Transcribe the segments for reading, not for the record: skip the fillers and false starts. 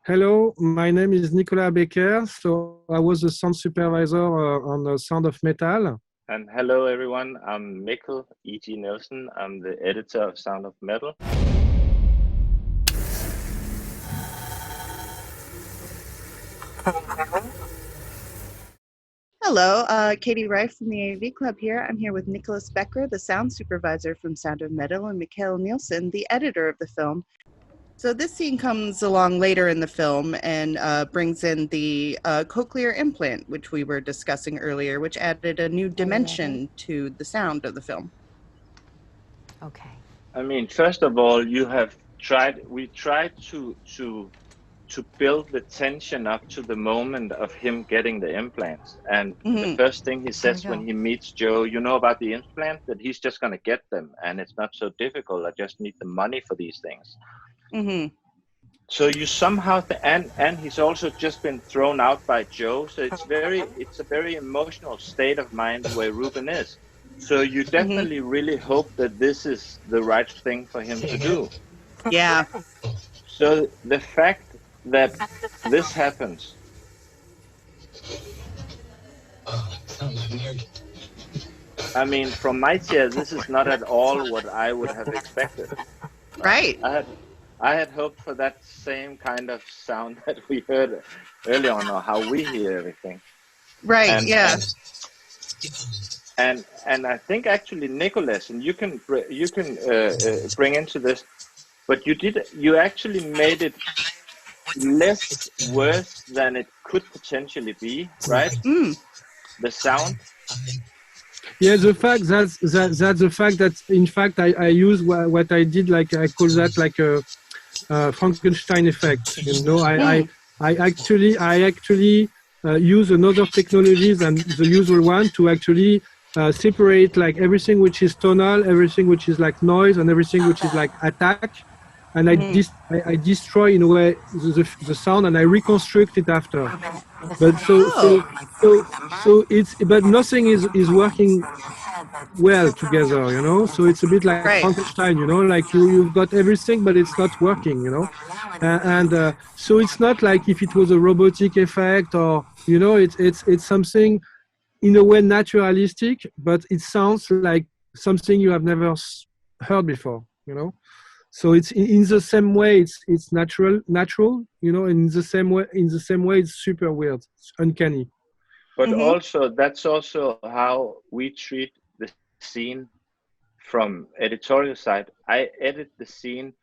Hello, my name is Nicolas Becker. So I was a sound supervisor on the Sound of Metal. And hello everyone, I'm Mikkel Nielsen. I'm the editor of Sound of Metal. Hello, Katie Reif from the AV Club here. I'm here with Nicolas Becker, the sound supervisor from Sound of Metal, and Mikkel Nielsen, the editor of the film. So this scene comes along later in the film and brings in the cochlear implant, which we were discussing earlier, which added a new dimension to the sound of the film. Okay. I mean, first of all, we tried to build the tension up to the moment of him getting the implants. And the first thing he says when he meets Joe, you know about the implant, that he's just going to get them. And it's not so difficult. I just need the money for these things. So you somehow, and he's also just been thrown out by Joe. So it's a very emotional state of mind where Ruben is. So you definitely really hope that this is the right thing for him to do. Yeah. So the fact that this happens. I mean, from my chair, this is not at all what I would have expected. Right. I had hoped for that same kind of sound that we heard earlier on, or how we hear everything. Right. And I think actually Nicolas, and you can bring into this, but you actually made it less worse than it could potentially be, right? The sound. Yeah, the fact that's the fact that in fact I use what I did, like I call that like a Frankenstein effect. You know, I actually use another technology than the usual one to actually separate like everything which is tonal, everything which is like noise, and everything which is like attack. And I destroy in a way the sound, and I reconstruct it after. But so it's, but nothing is working well together, you know. So it's a bit like Frankenstein, you know, like you've got everything, but it's not working, you know. So it's not like if it was a robotic effect, or you know, it's something in a way naturalistic, but it sounds like something you have never heard before, you know. So it's in the same way it's natural, you know, and in the same way it's super weird, it's uncanny. But also that's also how we treat the scene from editorial side. I edit the scene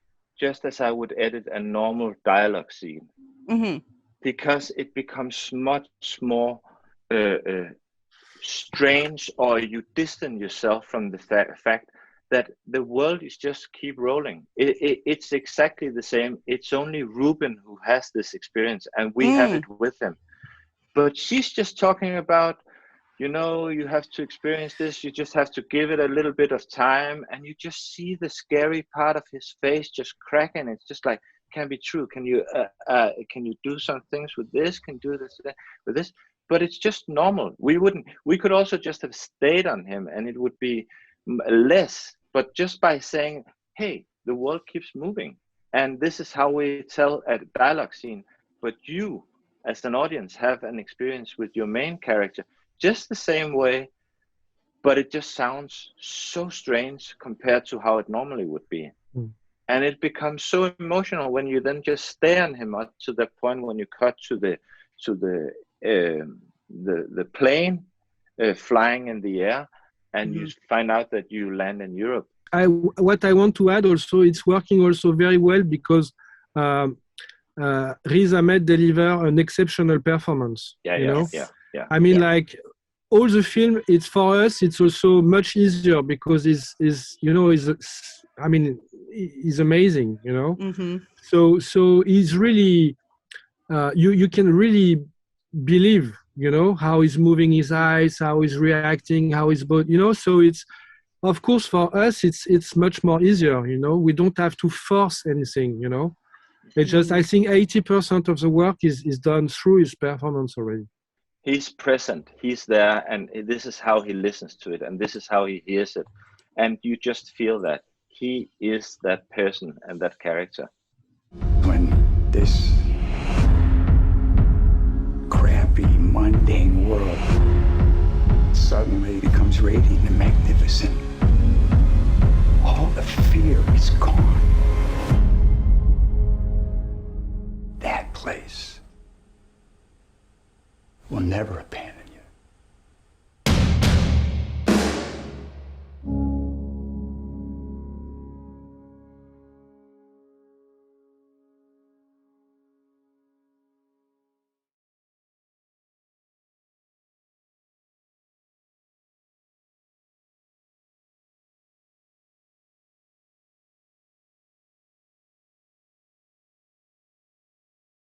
just as I would edit a normal dialogue scene, because it becomes much more strange, or you distance yourself from the fact that the world is just keep rolling. It's exactly the same. It's only Ruben who has this experience, and we have it with him. But she's just talking about, you know, you have to experience this. You just have to give it a little bit of time, and you just see the scary part of his face just cracking. It's just like, can be true. Can you do some things with this? Can do this with this? But it's just normal. We could also just have stayed on him, and it would be less. But just by saying, hey, the world keeps moving, and this is how we tell a dialogue scene, but you as an audience have an experience with your main character just the same way, but it just sounds so strange compared to how it normally would be. And it becomes so emotional when you then just stay on him up to the point when you cut to the plane flying in the air, and you find out that you land in Europe. What I want to add also, it's working also very well because Riz Ahmed deliver an exceptional performance. Yeah. I mean, like all the film, it's for us. It's also much easier because he's amazing. You know. So he's really you can really believe, you know, how he's moving his eyes, how he's reacting, how he's both, you know. So it's, of course, for us, it's much more easier, you know. We don't have to force anything, you know. It's just, I think 80% of the work is done through his performance already. He's present, he's there, and this is how he listens to it, and this is how he hears it. And you just feel that he is that person and that character. When this It's gone. That place will never